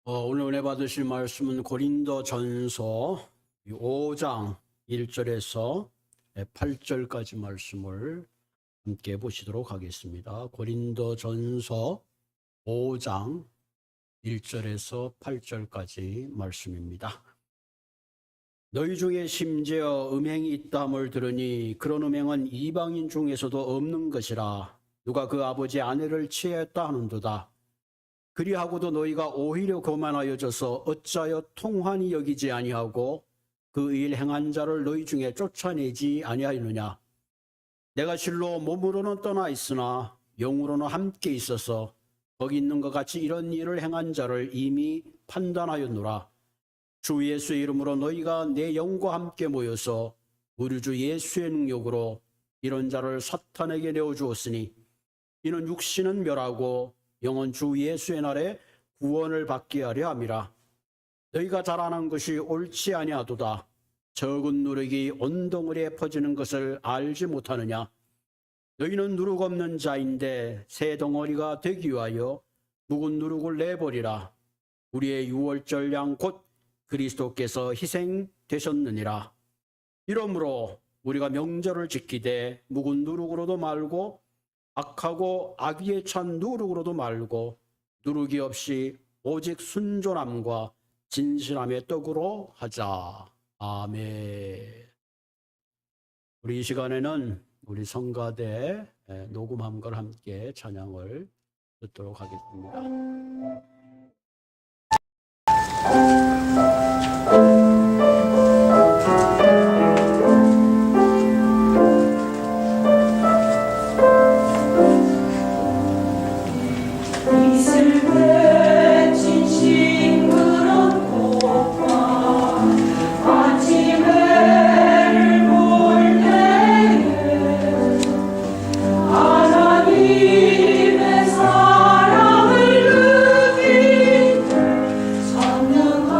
오늘 은혜 받으실 말씀은 고린도전서 5장 1절에서 8절까지 말씀을 함께 보시도록 하겠습니다. 고린도전서 5장 1절에서 8절까지 말씀입니다. 너희 중에 심지어 음행이 있다함을 들으니 그런 음행은 이방인 중에서도 없는 것이라. 누가 그 아버지 아내를 취하였다 하는도다. 그리하고도 너희가 오히려 거만하여져서 어찌하여 통한이 여기지 아니하고 그 일 행한 자를 너희 중에 쫓아내지 아니하였느냐. 내가 실로 몸으로는 떠나 있으나 영으로는 함께 있어서 거기 있는 것 같이 이런 일을 행한 자를 이미 판단하였노라. 주 예수의 이름으로 너희가 내 영과 함께 모여서 우리 주 예수의 능력으로 이런 자를 사탄에게 내어주었으니 이는 육신은 멸하고 영은 주 예수의 날에 구원을 받게 하려 함이라. 너희가 자라난 것이 옳지 아니하도다. 적은 누룩이 온 덩어리에 퍼지는 것을 알지 못하느냐. 너희는 누룩 없는 자인데 새 덩어리가 되기 위하여 묵은 누룩을 내버리라. 우리의 유월절 양 곧 그리스도께서 희생되셨느니라. 이러므로 우리가 명절을 지키되 묵은 누룩으로도 말고 악하고 악의에 찬 누룩으로도 말고 누룩이 없이 오직 순전함과 진실함의 떡으로 하자. 아멘. 우리 이 시간에는 우리 성가대 녹음한 걸 함께 찬양을 듣도록 하겠습니다. 하나님의 사랑을 느낀 성령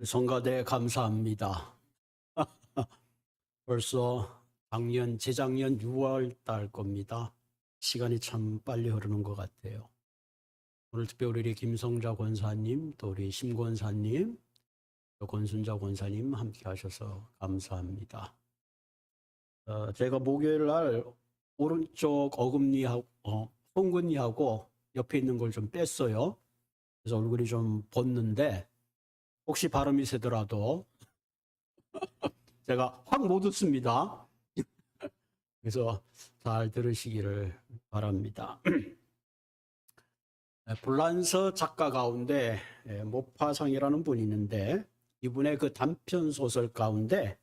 성가대 감사합니다. 벌써 재작년 6월 달 겁니다. 시간이 참 빨리 흐르는 것 같아요. 오늘 특별히 우리 김성자 권사님, 또 우리 심 권사님, 또 권순자 권사님 함께 하셔서 감사합니다. 제가 목요일 날 오른쪽 어금니하고, 송근니하고 옆에 있는 걸 좀 뺐어요. 그래서 얼굴이 좀 붓는데, 혹시 발음이 세더라도 제가 확 못 웃습니다. 그래서 잘 들으시기를 바랍니다. 불란서 작가 가운데 모파상이라는 분이 있는데 이분의 그 단편 소설 가운데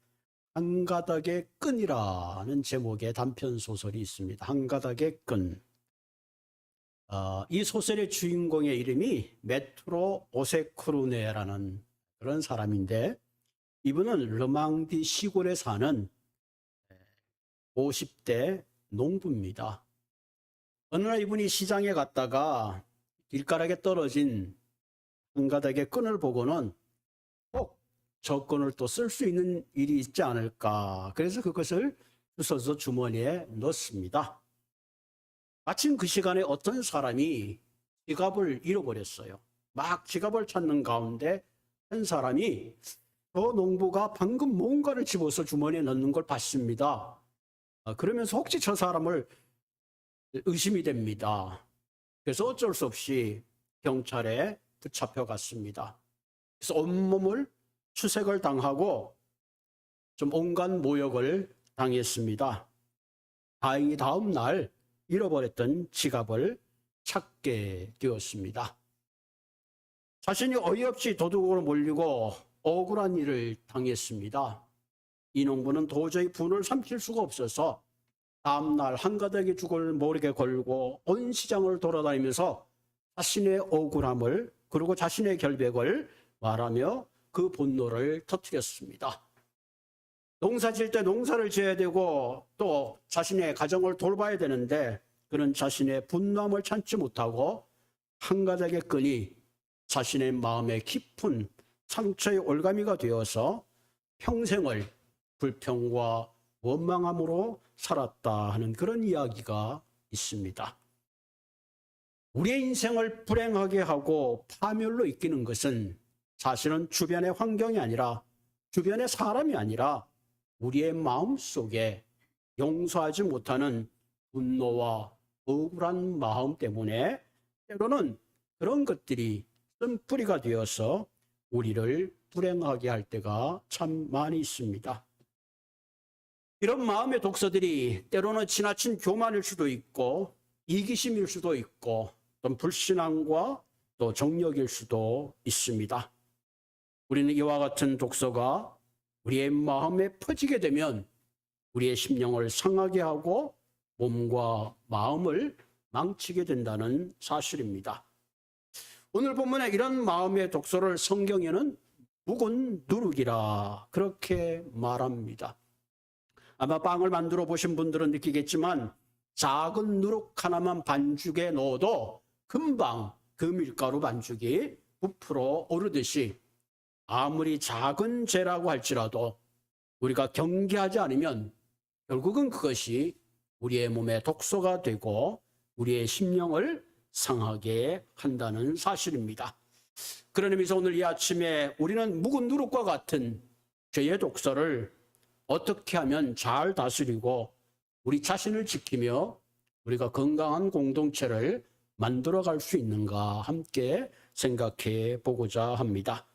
한 가닥의 끈이라는 제목의 단편 소설이 있습니다. 한 가닥의 끈. 이 소설의 주인공의 이름이 메트로 오세크루네라는 그런 사람인데 이분은 르망디 시골에 사는 50대 농부입니다. 어느 날 이분이 시장에 갔다가 길가락에 떨어진 한 가닥의 끈을 보고는 꼭 저 끈을 또 쓸 수 있는 일이 있지 않을까. 그래서 그것을 주워서 주머니에 넣습니다. 마침 그 시간에 어떤 사람이 지갑을 잃어버렸어요. 막 지갑을 찾는 가운데 한 사람이 저 농부가 방금 뭔가를 집어서 주머니에 넣는 걸 봤습니다. 그러면서 혹시 저 사람을 의심이 됩니다. 그래서 어쩔 수 없이 경찰에 붙잡혀 갔습니다. 그래서 온몸을 추색을 당하고 좀 온갖 모욕을 당했습니다. 다행히 다음 날 잃어버렸던 지갑을 찾게 되었습니다. 자신이 어이없이 도둑으로 몰리고 억울한 일을 당했습니다. 이 농부는 도저히 분을 삼킬 수가 없어서 다음날 한 가닥의 죽을 모르게 걸고 온 시장을 돌아다니면서 자신의 억울함을 그리고 자신의 결백을 말하며 그 분노를 터뜨렸습니다. 농사 지을 때 농사를 지어야 되고 또 자신의 가정을 돌봐야 되는데 그는 자신의 분노함을 참지 못하고 한 가닥의 끈이 자신의 마음에 깊은 상처의 올가미가 되어서 평생을 불평과 원망함으로 살았다 하는 그런 이야기가 있습니다. 우리의 인생을 불행하게 하고 파멸로 이끄는 것은 사실은 주변의 환경이 아니라 주변의 사람이 아니라 우리의 마음 속에 용서하지 못하는 분노와 억울한 마음 때문에 때로는 그런 것들이 쓴뿌리가 되어서 우리를 불행하게 할 때가 참 많이 있습니다. 이런 마음의 독소들이 때로는 지나친 교만일 수도 있고 이기심일 수도 있고 또 불신앙과 또 정력일 수도 있습니다. 우리는 이와 같은 독소가 우리의 마음에 퍼지게 되면 우리의 심령을 상하게 하고 몸과 마음을 망치게 된다는 사실입니다. 오늘 본문에 이런 마음의 독소를 성경에는 묵은 누룩이라 그렇게 말합니다. 아마 빵을 만들어 보신 분들은 느끼겠지만 작은 누룩 하나만 반죽에 넣어도 금방 그 밀가루 반죽이 부풀어 오르듯이 아무리 작은 죄라고 할지라도 우리가 경계하지 않으면 결국은 그것이 우리의 몸에 독소가 되고 우리의 심령을 상하게 한다는 사실입니다. 그런 의미에서 오늘 이 아침에 우리는 묵은 누룩과 같은 죄의 독소를 어떻게 하면 잘 다스리고 우리 자신을 지키며 우리가 건강한 공동체를 만들어갈 수 있는가 함께 생각해 보고자 합니다.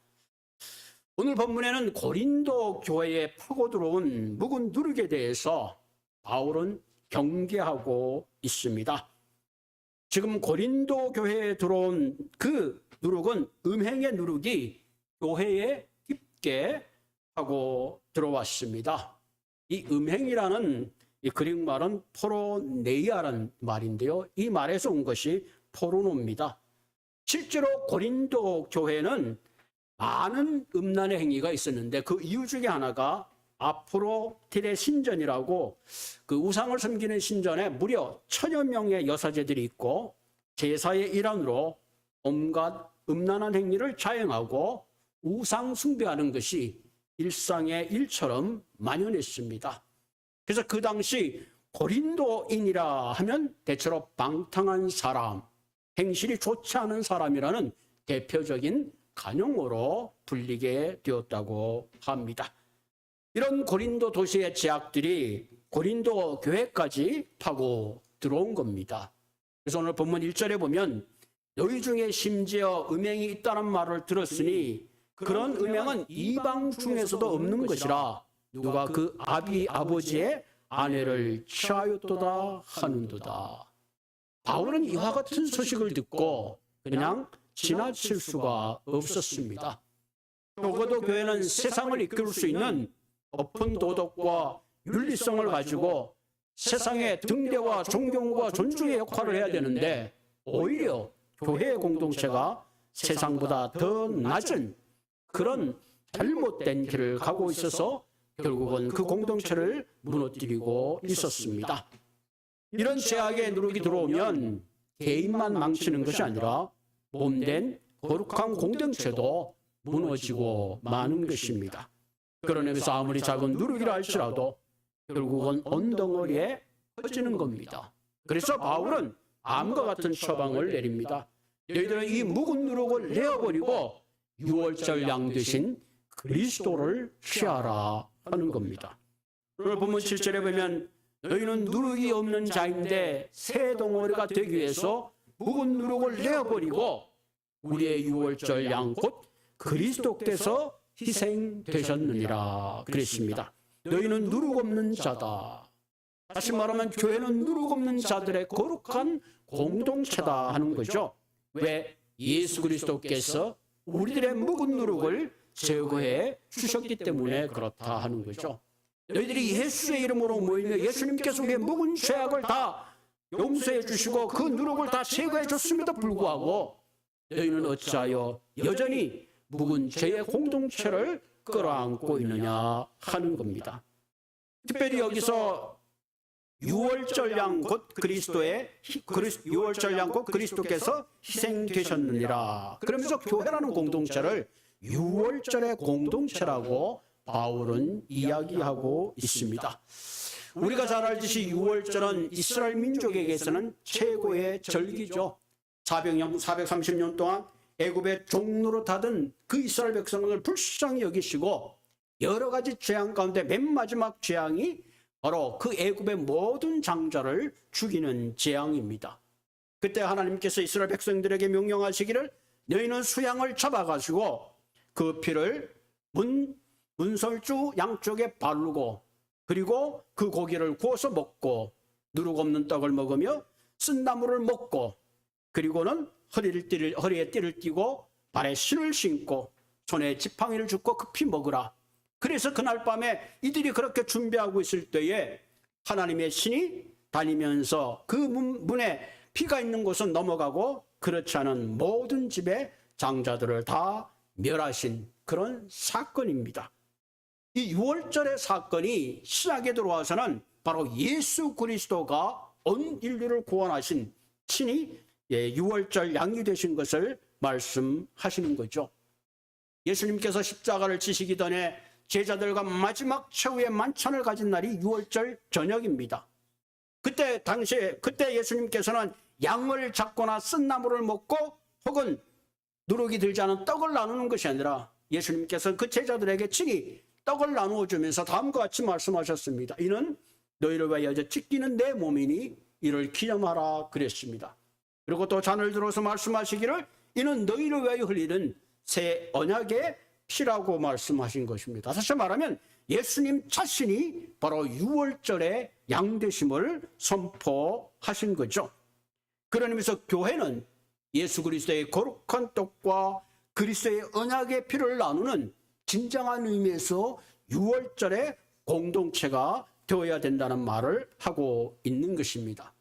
오늘 본문에는 고린도 교회에 파고 들어온 묵은 누룩에 대해서 바울은 경계하고 있습니다. 지금 고린도 교회에 들어온 그 누룩은 음행의 누룩이 교회에 깊게 하고 들어왔습니다. 이 음행이라는 이 그릭 말은 포로네이아라는 말인데요. 이 말에서 온 것이 포르노입니다. 실제로 고린도 교회는 많은 음란의 행위가 있었는데 그 이유 중에 하나가 아프로딜의 신전이라고 그 우상을 섬기는 신전에 무려 1000여 명의 여사제들이 있고 제사의 일환으로 온갖 음란한 행위를 자행하고 우상 숭배하는 것이 일상의 일처럼 만연했습니다. 그래서 그 당시 고린도인이라 하면 대체로 방탕한 사람, 행실이 좋지 않은 사람이라는 대표적인 간용어로 불리게 되었다고 합니다. 이런 고린도 도시의 제약들이 고린도 교회까지 파고 들어온 겁니다. 그래서 오늘 본문 1절에 보면 너희 중에 심지어 음행이 있다는 말을 들었으니 그런 음행은 이방 중에서도 없는 것이라 누가 그 아버지의 아내를 취하였도다 하는도다. 바울은 이와 같은 소식을 듣고 그냥 지나칠 수가 없었습니다. 적어도 교회는 세상을 이끌 수 있는 높은 도덕과 윤리성을 가지고 세상의 등대와 존경과 존중의 역할을 해야 되는데 오히려 교회의 공동체가 세상보다 더 낮은 그런 잘못된 길을 가고 있어서 결국은 그 공동체를 무너뜨리고 있었습니다. 이런 제약의 누룩이 들어오면 개인만 망치는 것이 아니라 몸된 거룩한 공동체도 무너지고 마는 것입니다. 그런 의미에서 아무리 작은 누룩이라 할지라도 결국은 언덩어리에 퍼지는 겁니다. 그래서 바울은 암과 같은 처방을 내립니다. 너희들은 이 묵은 누룩을 내어버리고 유월절 양 되신 그리스도를 취하라 하는 겁니다. 오늘 본문 7절에 보면 너희는 누룩이 없는 자인데 새 덩어리가 되기 위해서 묵은 누룩을 내어버리고 우리의 유월절 양 곧 그리스도께서 희생되셨느니라 그랬습니다. 너희는 누룩 없는 자다. 다시 말하면 교회는 누룩 없는 자들의 거룩한 공동체다 하는 거죠. 왜? 예수 그리스도께서 우리들의 묵은 누룩을 제거해 주셨기 때문에 그렇다 하는 거죠. 너희들이 예수의 이름으로 모이며 예수님께서 우리의 묵은 죄악을 다 용서해 주시고 그 누룩을 다 제거해 줬음에도 불구하고 너희는 어찌하여 여전히 묵은 죄의 공동체를 끌어안고 있느냐 하는 겁니다. 특별히 여기서 유월절 양 곧 유월절 양 곧 그리스도께서 희생되셨느니라. 그러면서 교회라는 공동체를 유월절의 공동체라고 바울은 이야기하고 있습니다. 우리가 잘 알듯이 유월절은 이스라엘 민족에게서는 최고의 절기죠. 430년 동안 애굽의 종로로 타던 그 이스라엘 백성을 불쌍히 여기시고 여러 가지 재앙 가운데 맨 마지막 재앙이 바로 그 애굽의 모든 장자를 죽이는 재앙입니다. 그때 하나님께서 이스라엘 백성들에게 명령하시기를 너희는 수양을 잡아가지고 그 피를 문설주 양쪽에 바르고 그리고 그 고기를 구워서 먹고 누룩 없는 떡을 먹으며 쓴나물을 먹고 그리고는 허리에 띠를 띠고 발에 신을 신고 손에 지팡이를 줍고 급히 먹으라. 그래서 그날 밤에 이들이 그렇게 준비하고 있을 때에 하나님의 신이 다니면서 그 문에 피가 있는 곳은 넘어가고 그렇지 않은 모든 집의 장자들을 다 멸하신 그런 사건입니다. 이 유월절의 사건이 신약에 들어와서는 바로 예수 그리스도가 온 인류를 구원하신 친히 유월절 양이 되신 것을 말씀하시는 거죠. 예수님께서 십자가를 지시기 전에 제자들과 마지막 최후의 만찬을 가진 날이 유월절 저녁입니다. 그때 예수님께서는 양을 잡거나 쓴나물을 먹고 혹은 누룩이 들지 않은 떡을 나누는 것이 아니라 예수님께서는 그 제자들에게 친히 떡을 나누어 주면서 다음과 같이 말씀하셨습니다. 이는 너희를 위하여 찢기는 내 몸이니 이를 기념하라 그랬습니다. 그리고 또 잔을 들어서 말씀하시기를 이는 너희를 위하여 흘리는 새 언약의 피라고 말씀하신 것입니다. 다시 말하면 예수님 자신이 바로 유월절의 양되심을 선포하신 거죠. 그런 의미에서 교회는 예수 그리스도의 거룩한 떡과 그리스도의 언약의 피를 나누는 진정한 의미에서 유월절의 공동체가 되어야 된다는 말을 하고 있는 것입니다.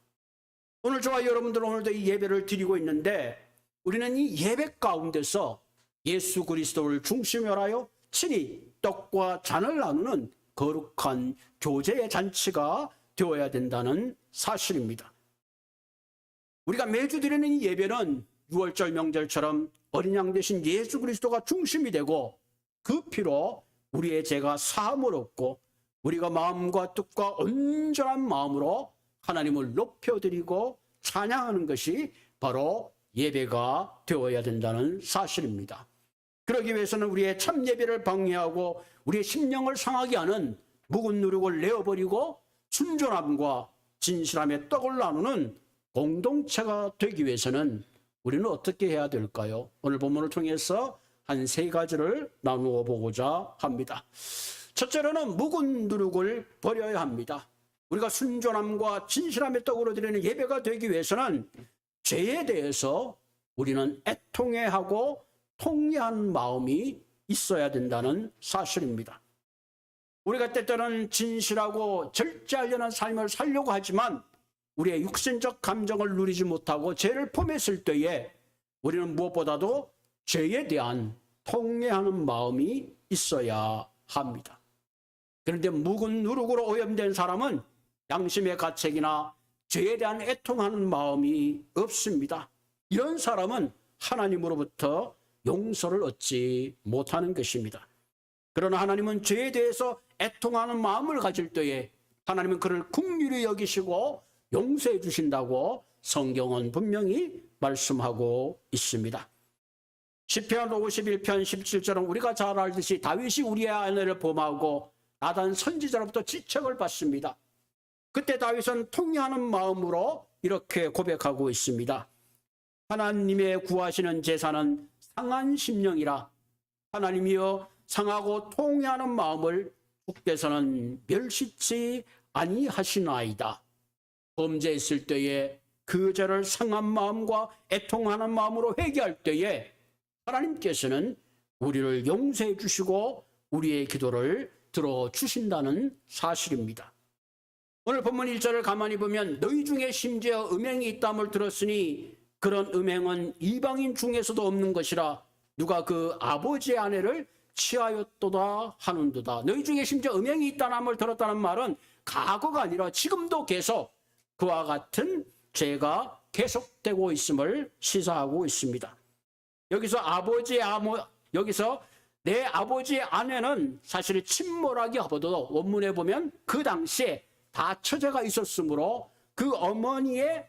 오늘 저와 여러분들은 오늘도 이 예배를 드리고 있는데 우리는 이 예배 가운데서 예수 그리스도를 중심으로 하여 친히 떡과 잔을 나누는 거룩한 교제의 잔치가 되어야 된다는 사실입니다. 우리가 매주 드리는 이 예배는 유월절 명절처럼 어린 양 대신 예수 그리스도가 중심이 되고 그 피로 우리의 죄가 사함을 얻고 우리가 마음과 뜻과 온전한 마음으로 하나님을 높여드리고 찬양하는 것이 바로 예배가 되어야 된다는 사실입니다. 그러기 위해서는 우리의 참 예배를 방해하고 우리의 심령을 상하게 하는 묵은 누룩을 내어버리고 순전함과 진실함의 떡을 나누는 공동체가 되기 위해서는 우리는 어떻게 해야 될까요? 오늘 본문을 통해서 한 3가지를 나누어 보고자 합니다. 첫째로는 묵은 누룩을 버려야 합니다. 우리가 순전함과 진실함의 떡으로 드리는 예배가 되기 위해서는 죄에 대해서 우리는 애통해하고 통회한 마음이 있어야 된다는 사실입니다. 우리가 때때로는 진실하고 절제하려는 삶을 살려고 하지만 우리의 육신적 감정을 누리지 못하고 죄를 범했을 때에 우리는 무엇보다도 죄에 대한 통회하는 마음이 있어야 합니다. 그런데 묵은 누룩으로 오염된 사람은 양심의 가책이나 죄에 대한 애통하는 마음이 없습니다. 이런 사람은 하나님으로부터 용서를 얻지 못하는 것입니다. 그러나 하나님은 죄에 대해서 애통하는 마음을 가질 때에 하나님은 그를 긍휼히 여기시고 용서해 주신다고 성경은 분명히 말씀하고 있습니다. 시편 51편 17절은 우리가 잘 알듯이 다윗이 우리의 아내를 범하고 나단 선지자로부터 지책을 받습니다. 그때 다윗은 통회하는 마음으로 이렇게 고백하고 있습니다. 하나님의 구하시는 제사는 상한 심령이라 하나님이여 상하고 통회하는 마음을 주께서는 멸시치 아니하시나이다. 범죄했을 때에 그 죄를 상한 마음과 애통하는 마음으로 회개할 때에 하나님께서는 우리를 용서해 주시고 우리의 기도를 들어주신다는 사실입니다. 오늘 본문 1절을 가만히 보면 너희 중에 심지어 음행이 있다함을 들었으니 그런 음행은 이방인 중에서도 없는 것이라 누가 그 아버지의 아내를 취하였도다 하는도다. 너희 중에 심지어 음행이 있다함을 들었다는 말은 과거가 아니라 지금도 계속 그와 같은 죄가 계속되고 있음을 시사하고 있습니다. 여기서 내 아버지의 아내는 사실 침몰하기 하고도 원문에 보면 그 당시에 다 처제가 있었으므로 그 어머니의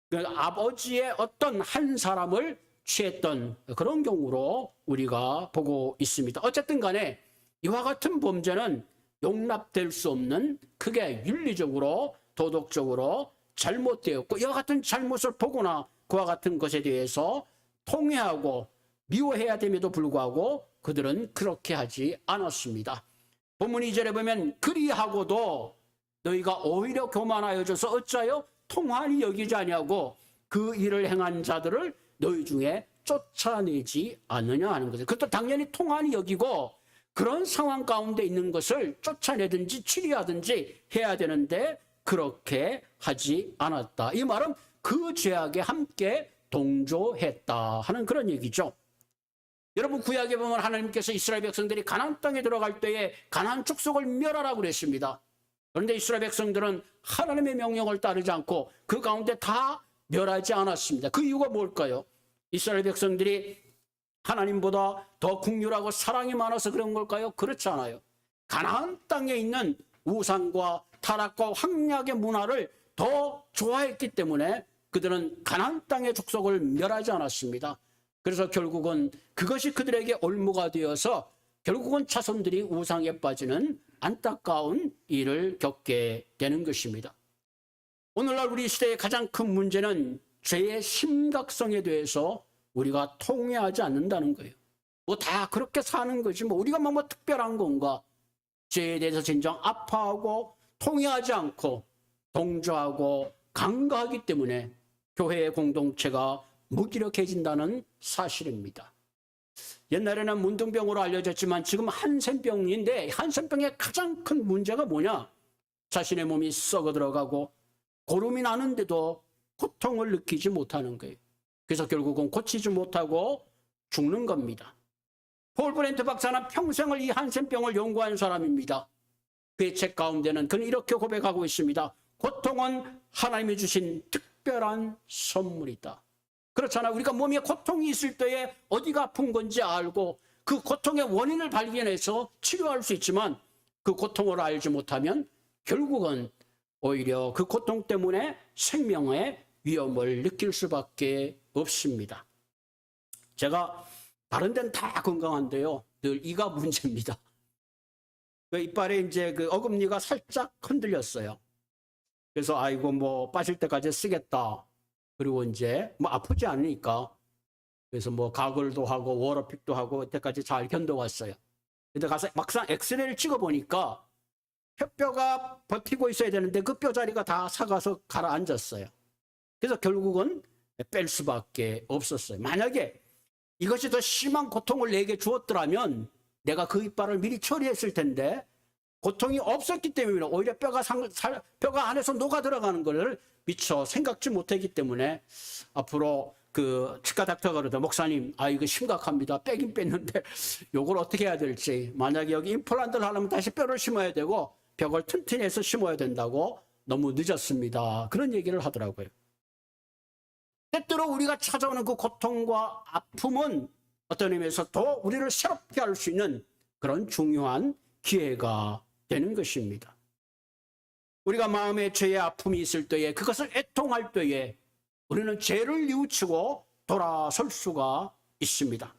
그 아버지의 어떤 한 사람을 취했던 그런 경우로 우리가 보고 있습니다. 어쨌든 간에 이와 같은 범죄는 용납될 수 없는 크게 윤리적으로 도덕적으로 잘못되었고 이와 같은 잘못을 보거나 그와 같은 것에 대해서 통회하고 미워해야 됨에도 불구하고 그들은 그렇게 하지 않았습니다. 본문 2절에 보면 그리하고도 너희가 오히려 교만하여져서 어찌하여 통한이 여기지 아니하고 그 일을 행한 자들을 너희 중에 쫓아내지 않느냐 하는 것을. 그것도 당연히 통한이 여기고 그런 상황 가운데 있는 것을 쫓아내든지 치리하든지 해야 되는데 그렇게 하지 않았다. 이 말은 그 죄악에 함께 동조했다 하는 그런 얘기죠. 여러분 구약에 보면 하나님께서 이스라엘 백성들이 가나안 땅에 들어갈 때에 가나안 족속을 멸하라고 그랬습니다. 그런데 이스라엘 백성들은 하나님의 명령을 따르지 않고 그 가운데 다 멸하지 않았습니다. 그 이유가 뭘까요? 이스라엘 백성들이 하나님보다 더 긍휼하고 사랑이 많아서 그런 걸까요? 그렇지 않아요. 가나안 땅에 있는 우상과 타락과 황약의 문화를 더 좋아했기 때문에 그들은 가나안 땅의 족속을 멸하지 않았습니다. 그래서 결국은 그것이 그들에게 올무가 되어서 결국은 자손들이 우상에 빠지는 안타까운 일을 겪게 되는 것입니다. 오늘날 우리 시대의 가장 큰 문제는 죄의 심각성에 대해서 우리가 통회하지 않는다는 거예요. 뭐 다 그렇게 사는 거지 뭐 우리가 뭐 특별한 건가. 죄에 대해서 진정 아파하고 통회하지 않고 동조하고 간과하기 때문에 교회의 공동체가 무기력해진다는 사실입니다. 옛날에는 문둥병으로 알려졌지만 지금 한센병인데 한센병의 가장 큰 문제가 뭐냐? 자신의 몸이 썩어 들어가고 고름이 나는데도 고통을 느끼지 못하는 거예요. 그래서 결국은 고치지 못하고 죽는 겁니다. 폴 브렌트 박사는 평생을 이 한센병을 연구한 사람입니다. 그의 책 가운데는 그는 이렇게 고백하고 있습니다. 고통은 하나님이 주신 특별한 선물이다. 그렇잖아. 우리가 몸에 고통이 있을 때에 어디가 아픈 건지 알고 그 고통의 원인을 발견해서 치료할 수 있지만 그 고통을 알지 못하면 결국은 오히려 그 고통 때문에 생명의 위험을 느낄 수밖에 없습니다. 제가 다른 데는 다 건강한데요. 늘 이가 문제입니다. 그 이빨에 이제 그 어금니가 살짝 흔들렸어요. 그래서 아이고 뭐 빠질 때까지 쓰겠다. 그리고 이제 뭐 아프지 않으니까 그래서 뭐 가글도 하고 워러픽도 하고 이때까지 잘 견뎌왔어요. 근데 가서 막상 엑스레이를 찍어보니까 혓뼈가 버티고 있어야 되는데 그 뼈자리가 다 삭아서 가라앉았어요. 그래서 결국은 뺄 수밖에 없었어요. 만약에 이것이 더 심한 고통을 내게 주었더라면 내가 그 이빨을 미리 처리했을 텐데 고통이 없었기 때문에 오히려 뼈가 안에서 녹아 들어가는 걸 미처 생각지 못했기 때문에 앞으로 그 치과 닥터가 그러다 목사님 이거 심각합니다. 빼긴 뺐는데 요걸 어떻게 해야 될지 만약에 여기 임플란트를 하려면 다시 뼈를 심어야 되고 벽을 튼튼히 해서 심어야 된다고 너무 늦었습니다. 그런 얘기를 하더라고요. 때때로 우리가 찾아오는 그 고통과 아픔은 어떤 의미에서 더 우리를 새롭게 할 수 있는 그런 중요한 기회가 되는 것입니다. 우리가 마음에 죄의 아픔이 있을 때에 그것을 애통할 때에 우리는 죄를 뉘우치고 돌아설 수가 있습니다.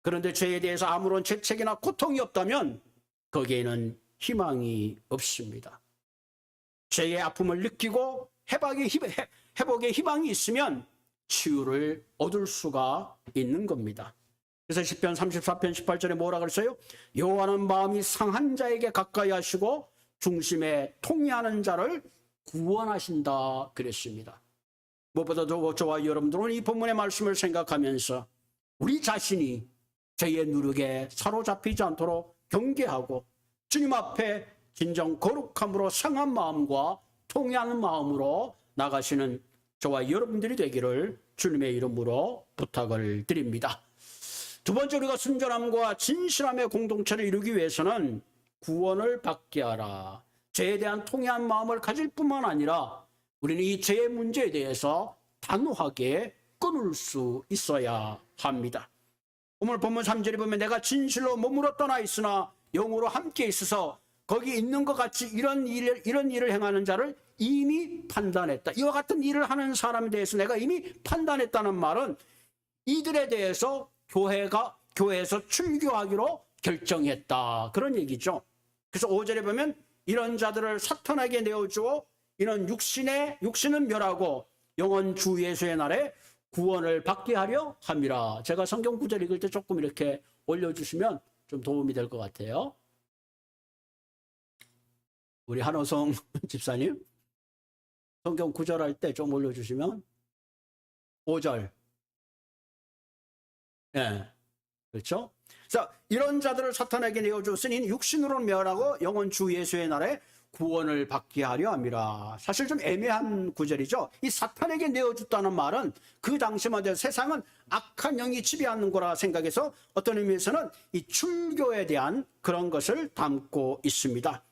그런데 죄에 대해서 아무런 죄책이나 고통이 없다면 거기에는 희망이 없습니다. 죄의 아픔을 느끼고 회복의 희망이 있으면 치유를 얻을 수가 있는 겁니다. 그래서 시편 34편 18절에 뭐라 그랬어요? 여호와는 마음이 상한 자에게 가까이 하시고 중심에 통회하는 자를 구원하신다 그랬습니다. 무엇보다도 저와 여러분들은 이 본문의 말씀을 생각하면서 우리 자신이 죄의 누룩에 사로잡히지 않도록 경계하고 주님 앞에 진정 거룩함으로 상한 마음과 통회하는 마음으로 나가시는 저와 여러분들이 되기를 주님의 이름으로 부탁을 드립니다. 두 번째, 우리가 순전함과 진실함의 공동체를 이루기 위해서는 구원을 받게 하라. 죄에 대한 통회한 마음을 가질 뿐만 아니라 우리는 이 죄의 문제에 대해서 단호하게 끊을 수 있어야 합니다. 오늘 본문 3절에 보면 내가 진실로 몸으로 떠나 있으나 영으로 함께 있어서 거기 있는 것 같이 이런 일을 행하는 자를 이미 판단했다. 이와 같은 일을 하는 사람에 대해서 내가 이미 판단했다는 말은 이들에 대해서 교회에서 출교하기로 결정했다. 그런 얘기죠. 그래서 5절에 보면 이런 자들을 사탄에게 내어주어 이는 육신은 멸하고 영원 주 예수의 날에 구원을 받게 하려 함이라. 제가 성경 구절 읽을 때 조금 이렇게 올려주시면 좀 도움이 될 것 같아요. 우리 한호성 집사님 성경 구절할 때 좀 올려주시면 5절. 네, 그렇죠? 자, 이런 자들을 사탄에게 내어줬으니 육신으로는 멸하고 영원 주 예수의 날에 구원을 받게 하려 함이라. 사실 좀 애매한 구절이죠. 이 사탄에게 내어줬다는 말은 그 당시만 해도 세상은 악한 영이 지배하는 거라 생각해서 어떤 의미에서는 이 출교에 대한 그런 것을 담고 있습니다.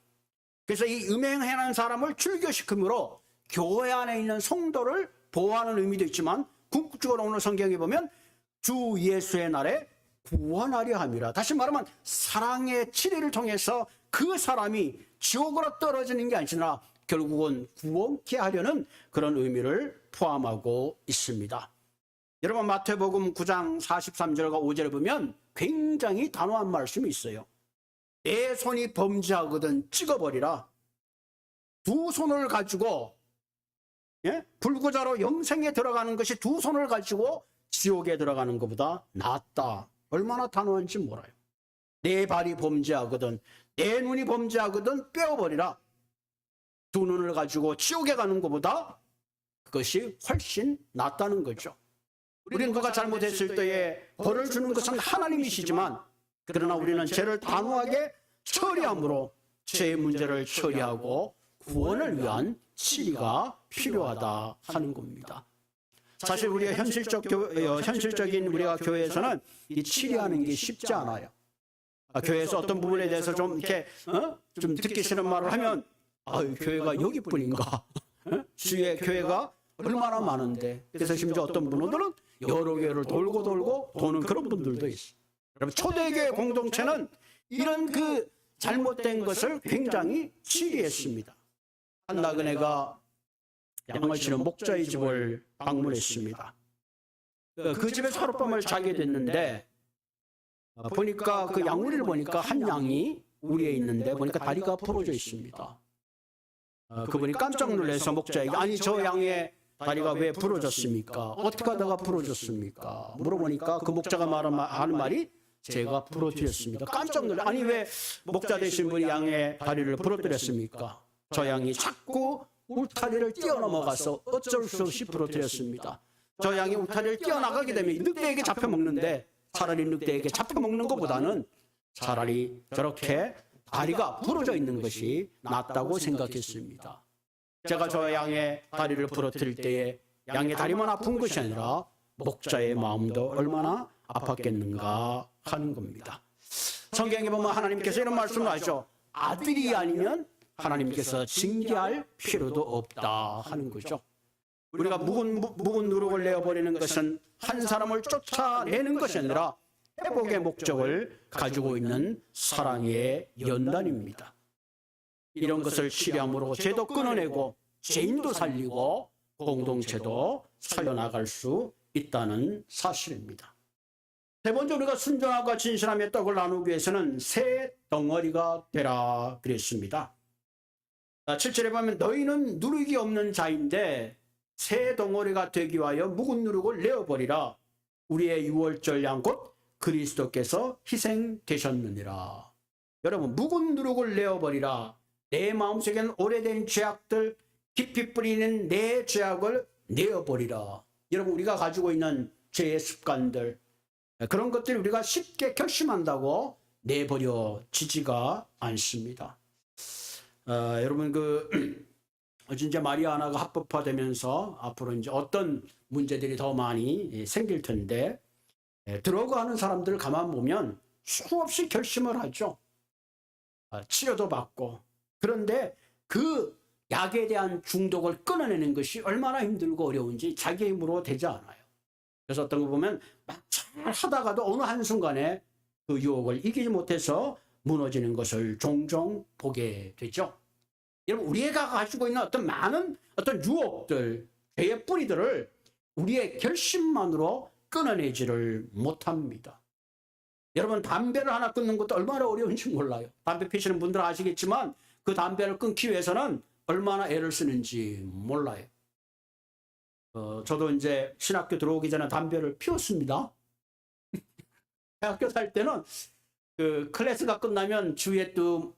그래서 이 음행하는 사람을 출교시킴으로 교회 안에 있는 성도를 보호하는 의미도 있지만 궁극적으로 오늘 성경에 보면 주 예수의 날에 구원하려 함이라. 다시 말하면 사랑의 치리를 통해서 그 사람이 지옥으로 떨어지는 게 아니라 결국은 구원케 하려는 그런 의미를 포함하고 있습니다. 여러분 마태복음 9장 43절과 5절에 보면 굉장히 단호한 말씀이 있어요. 내 손이 범죄하거든 찍어버리라. 두 손을 가지고 불구자로 영생에 들어가는 것이 두 손을 가지고 지옥에 들어가는 것보다 낫다. 얼마나 단호한지 몰라요. 내 발이 범죄하거든 내 눈이 범죄하거든 빼어버리라. 두 눈을 가지고 지옥에 가는 것보다 그것이 훨씬 낫다는 거죠. 우리는 누가 잘못했을 때에 벌을 주는 것은 하나님이시지만 그러나 우리는 죄를 단호하게 처리함으로 죄의 문제를 처리하고 구원을 위한 치리가 필요하다 하는 겁니다. 사실 우리가 현실적인 우리가 교회에서는 이 치리하는 게 쉽지 않아요. 교회에서 어떤 부분에 대해서 좀 이렇게 좀 듣기 싫은 말을 하면 교회가 여기뿐인가? 주위에 교회가 얼마나 많은데. 그래서 심지어 어떤 분들은 여러 교회를 돌고 도는 그런 분들도 있어요. 여러분, 초대교회 공동체는 이런 그 잘못된 것을 굉장히 치리했습니다. 한 나그네가 양을 치는 목자의 집을 방문했습니다. 그 집에서 하룻밤을 자게 됐는데 보니까 그 양우리를 보니까 한 양이 우리에 있는데 보니까 다리가 부러져 있습니다. 그분이 깜짝 놀라서 목자에게 아니 저 양의 다리가 왜 부러졌습니까? 어떻게 하다가 부러졌습니까? 물어보니까 그 목자가 하는 말이 제가 부러뜨렸습니다. 깜짝 놀라. 아니 왜 목자 되신 분이 양의 다리를 부러뜨렸습니까? 저 양이 자꾸 울타리를 뛰어넘어가서 어쩔 수 없이 부러뜨렸습니다. 저 양이 울타리를 뛰어나가게 되면 늑대에게 잡혀먹는데 차라리 늑대에게 잡혀먹는 것보다는 차라리 저렇게 다리가 부러져 있는 것이 낫다고 생각했습니다. 제가 저 양의 다리를 부러뜨릴 때에 양의 다리만 아픈 것이 아니라 목자의 마음도 얼마나 아팠겠는가 하는 겁니다. 성경에 보면 하나님께서 이런 말씀을 하죠. 아들이 아니면 하나님께서 징계할 필요도 없다 하는 거죠. 우리가 묵은 누룩을 내어버리는 것은 한 사람을 쫓아내는 것이 아니라 회복의 목적을 가지고 있는 사랑의 연단입니다. 이런 것을 치료함으로 죄도 끊어내고 죄인도 살리고 공동체도 살려나갈 수 있다는 사실입니다. 세 번째, 우리가 순종함과 진실함의 떡을 나누기 위해서는 새 덩어리가 되라 그랬습니다. 7절에 보면 너희는 누룩이 없는 자인데 새 덩어리가 되기 위하여 묵은 누룩을 내어버리라. 우리의 유월절 양 곧 그리스도께서 희생되셨느니라. 여러분, 묵은 누룩을 내어버리라. 내 마음속에는 오래된 죄악들, 깊이 뿌리는 내 죄악을 내어버리라. 여러분, 우리가 가지고 있는 죄의 습관들, 그런 것들을 우리가 쉽게 결심한다고 내버려지지가 않습니다. 여러분, 이제 마리아나가 합법화되면서 앞으로 이제 어떤 문제들이 더 많이 생길 텐데, 드러그 하는 사람들 가만 보면 수없이 결심을 하죠. 치료도 받고. 그런데 그 약에 대한 중독을 끊어내는 것이 얼마나 힘들고 어려운지 자기 힘으로 되지 않아요. 그래서 어떤 거 보면 막 잘 하다가도 어느 한순간에 그 유혹을 이기지 못해서 무너지는 것을 종종 보게 되죠. 여러분, 우리가 가지고 있는 어떤 많은 어떤 유혹들, 죄의 뿌리들을 우리의 결심만으로 끊어내지를 못합니다. 여러분, 담배를 하나 끊는 것도 얼마나 어려운지 몰라요. 담배 피시는 분들은 아시겠지만 그 담배를 끊기 위해서는 얼마나 애를 쓰는지 몰라요. 저도 이제 신학교 들어오기 전에 담배를 피웠습니다. 대학교 살 때는 그 클래스가 끝나면 주위에 또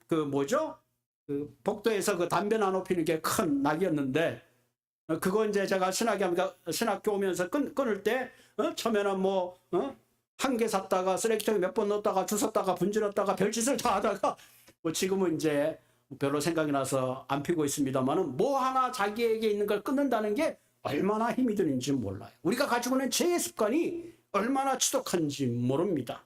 그 복도에서 그 담배 나눠 피는 게 큰 낙이었는데, 그거 이제 제가 신학교 오면서 끊을 때, 처음에는 한 개 샀다가 쓰레기통에 몇 번 넣었다가 주웠다가 분질렀다가 별짓을 다 하다가 지금은 이제 별로 생각이 나서 안 피고 있습니다만은 뭐 하나 자기에게 있는 걸 끊는다는 게 얼마나 힘이 드는지 몰라요. 우리가 가지고 있는 죄의 습관이 얼마나 지독한지 모릅니다.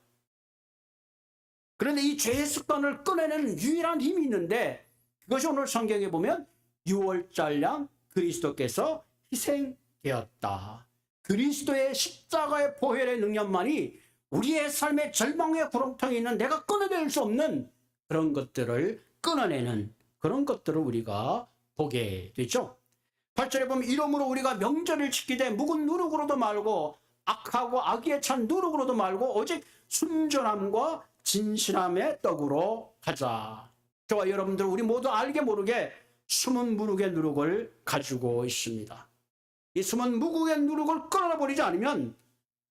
그런데 이 죄의 습관을 끊어내는 유일한 힘이 있는데 그것이 오늘 성경에 보면 유월절 양 그리스도께서 희생되었다. 그리스도의 십자가의 보혈의 능력만이 우리의 삶의 절망의 구렁텅이에 있는 내가 끊어낼 수 없는 그런 것들을 끊어내는 그런 것들을 우리가 보게 되죠. 8절에 보면 이러므로 우리가 명절을 지키되 묵은 누룩으로도 말고 악하고 악의에 찬 누룩으로도 말고 오직 순전함과 진실함의 떡으로 하자. 저와 여러분들, 우리 모두 알게 모르게 숨은 무룩의 누룩을 가지고 있습니다. 이 숨은 무룩의 누룩을 끊어버리지 않으면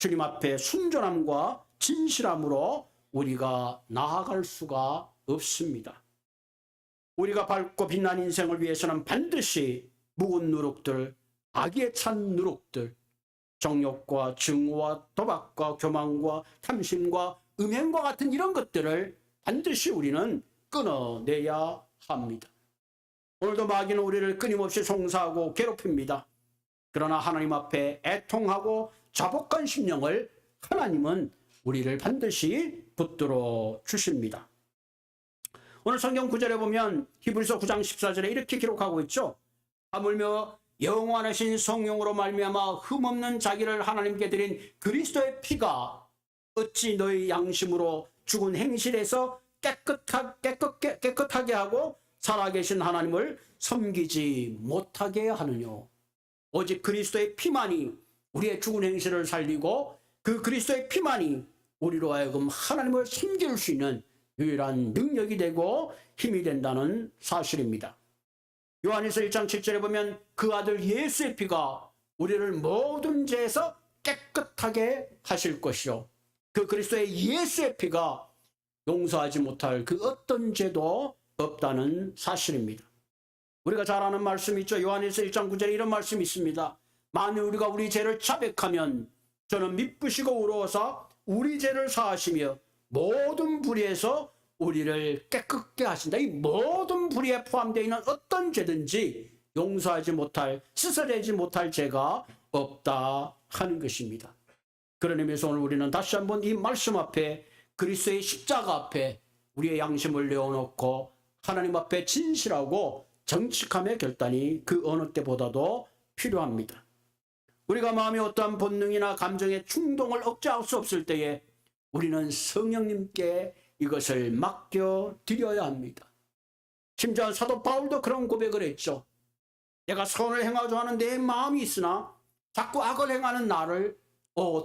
주님 앞에 순전함과 진실함으로 우리가 나아갈 수가 없습니다. 우리가 밝고 빛난 인생을 위해서는 반드시 묵은 누룩들, 악의에 찬 누룩들, 정욕과 증오와 도박과 교만과 탐심과 음행과 같은 이런 것들을 반드시 우리는 끊어내야 합니다. 오늘도 마귀는 우리를 끊임없이 송사하고 괴롭힙니다. 그러나 하나님 앞에 애통하고 자복한 심령을 하나님은 우리를 반드시 붙들어 주십니다. 오늘 성경 9절에 보면 히브리서 9장 14절에 이렇게 기록하고 있죠. 하물며 영원하신 성령으로 말미암아 흠없는 자기를 하나님께 드린 그리스도의 피가 어찌 너희 양심으로 죽은 행실에서 깨끗하게 하고 살아계신 하나님을 섬기지 못하게 하느냐. 오직 그리스도의 피만이 우리의 죽은 행실을 살리고 그 그리스도의 피만이 우리로 하여금 하나님을 섬길 수 있는 유일한 능력이 되고 힘이 된다는 사실입니다. 요한일서 1장 7절에 보면 그 아들 예수의 피가 우리를 모든 죄에서 깨끗하게 하실 것이요, 그 그리스도의 예수의 피가 용서하지 못할 그 어떤 죄도 없다는 사실입니다. 우리가 잘 아는 말씀이 있죠. 요한일서 1장 9절에 이런 말씀이 있습니다. 만일 우리가 우리 죄를 자백하면 저는 미쁘시고 의로워서 우리 죄를 사하시며 모든 불의에서 우리를 깨끗게 하신다. 이 모든 불의에 포함되어 있는 어떤 죄든지 용서하지 못할, 씻어내지 못할 죄가 없다 하는 것입니다. 그런 의미에서 오늘 우리는 다시 한번 이 말씀 앞에, 그리스도의 십자가 앞에 우리의 양심을 내어놓고 하나님 앞에 진실하고 정직함의 결단이 그 어느 때보다도 필요합니다. 우리가 마음의 어떠한 본능이나 감정의 충동을 억제할 수 없을 때에 우리는 성령님께 이것을 맡겨드려야 합니다. 심지어 사도 바울도 그런 고백을 했죠. 내가 선을 행하려 하는 내 마음이 있으나 자꾸 악을 행하는 나를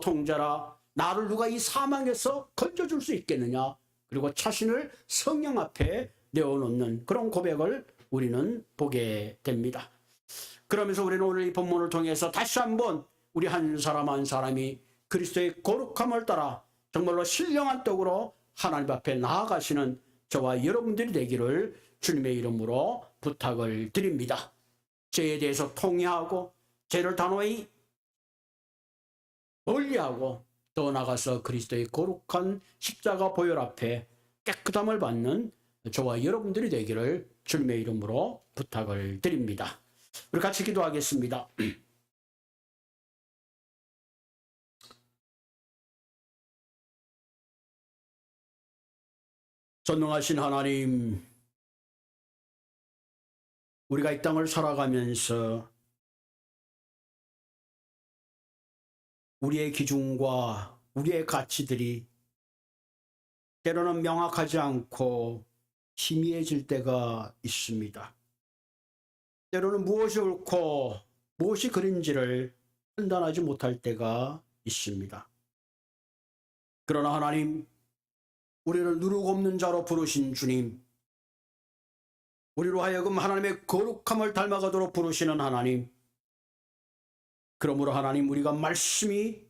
통자라, 나를 누가 이 사망에서 건져줄 수 있겠느냐. 그리고 자신을 성령 앞에 내어놓는 그런 고백을 우리는 보게 됩니다. 그러면서 우리는 오늘 이 본문을 통해서 다시 한번 우리 한 사람 한 사람이 그리스도의 거룩함을 따라 정말로 신령한 떡으로 하나님 앞에 나아가시는 저와 여러분들이 되기를 주님의 이름으로 부탁을 드립니다. 죄에 대해서 통회하고 죄를 단호히 멀리하고 더 나아가서 그리스도의 거룩한 십자가 보혈 앞에 깨끗함을 받는 저와 여러분들이 되기를 주님의 이름으로 부탁을 드립니다. 우리 같이 기도하겠습니다. 전능하신 하나님, 우리가 이 땅을 살아가면서 우리의 기준과 우리의 가치들이 때로는 명확하지 않고 희미해질 때가 있습니다. 때로는 무엇이 옳고 무엇이 그른지를 판단하지 못할 때가 있습니다. 그러나 하나님, 우리를 누룩 없는 자로 부르신 주님, 우리로 하여금 하나님의 거룩함을 닮아가도록 부르시는 하나님, 그러므로 하나님, 우리가 말씀이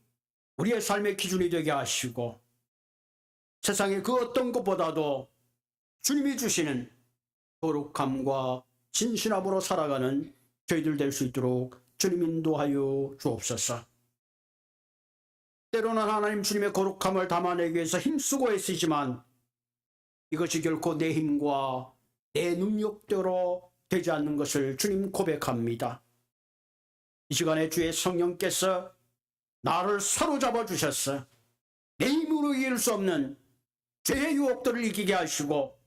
우리의 삶의 기준이 되게 하시고 세상의 그 어떤 것보다도 주님이 주시는 거룩함과 진실함으로 살아가는 저희들 될 수 있도록 주님 인도하여 주옵소서. 때로는 하나님 주님의 거룩함을 담아내기 위해서 힘쓰고 애쓰지만 이것이 결코 내 힘과 내 능력대로 되지 않는 것을 주님 고백합니다. 이 시간에 주의 성령께서 나를 사로잡아 주셨어. 내 힘으로 이길 수 없는 죄의 유혹들을 이기게 하시고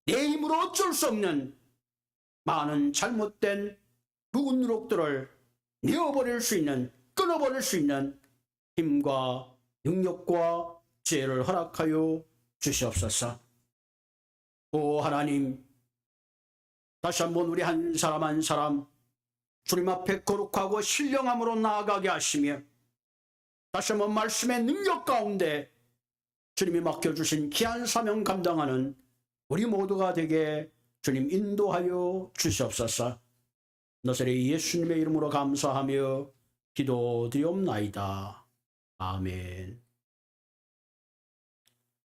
내 힘으로 어쩔 수 없는 많은 잘못된 묵은 누룩들을 내어버릴 수 있는, 끊어버릴 수 있는 힘과 능력과 지혜를 허락하여 주시옵소서. 오 하나님, 다시 한번 우리 한 사람 한 사람 주님 앞에 거룩하고 신령함으로 나아가게 하시며 다시 한번 말씀의 능력 가운데 주님이 맡겨주신 귀한 사명 감당하는 우리 모두가 되게 주님 인도하여 주시옵소서. 나사렛 예수님의 이름으로 감사하며 기도드리옵나이다. 아멘.